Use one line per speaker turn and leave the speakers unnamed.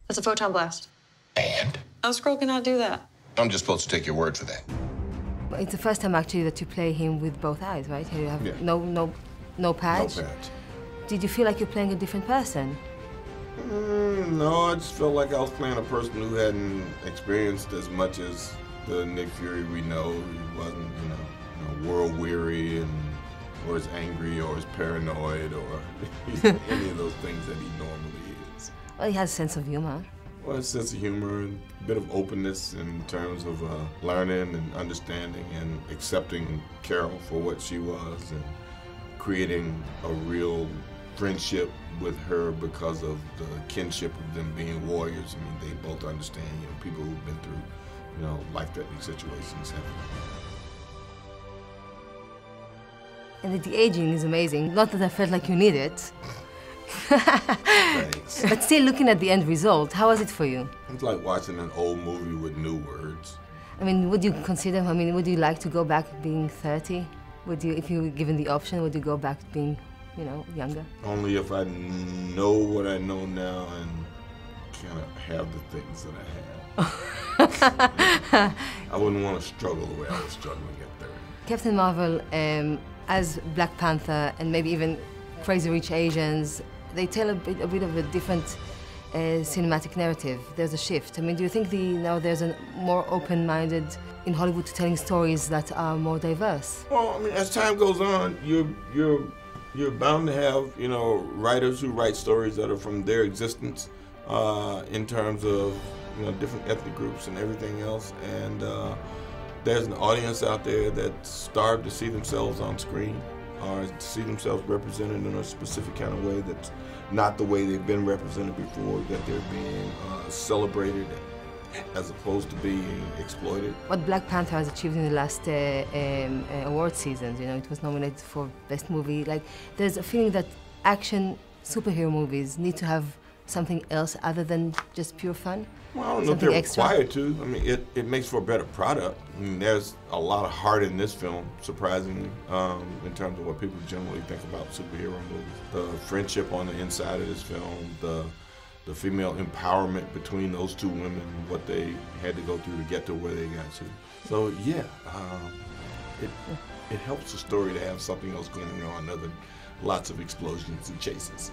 That's a photon blast.
And?
A scroll cannot do that.
I'm just supposed to take your word for that.
It's the first time actually that you play him with both eyes, right? You have no patch.
No patch.
Did you feel like you're playing a different person?
No, I just felt like I was playing a person who hadn't experienced as much as the Nick Fury we know. He wasn't, world weary or as angry or as paranoid or any of those things that he normally is.
Well, he has a sense of humor.
Well, a sense of humor and a bit of openness in terms of learning and understanding and accepting Carol for what she was and creating a real friendship with her because of the kinship of them being warriors. I mean, they both understand, people who've been through, life-threatening situations.
And the aging is amazing. Not that I felt like you need it.
Thanks.
But still, looking at the end result, how was it for you?
It's like watching an old movie with new words.
I mean, would you consider, would you like to go back being 30? Would you, if you were given the option, would you go back being, younger?
Only if I know what I know now and kind of have the things that I have. I wouldn't want to struggle the way I was struggling at 30.
Captain Marvel, as Black Panther and maybe even Crazy Rich Asians, they tell a bit of a different cinematic narrative. There's a shift. Do you think now there's a more open-minded in Hollywood to telling stories that are more diverse?
Well, as time goes on, you're bound to have, writers who write stories that are from their existence in terms of, different ethnic groups and everything else. And there's an audience out there that's starved to see themselves on screen or to see themselves represented in a specific kind of way that's not the way they've been represented before, that they're being celebrated as opposed to being exploited.
What Black Panther has achieved in the last award seasons, it was nominated for Best Movie. There's a feeling that action superhero movies need to have something else other than just pure fun.
Well, I don't know if they're required to. It makes for a better product. There's a lot of heart in this film, surprisingly, in terms of what people generally think about superhero movies. The friendship on the inside of this film, the female empowerment between those two women, what they had to go through to get to where they got to. So yeah, it helps the story to have something else going on other than lots of explosions and chases.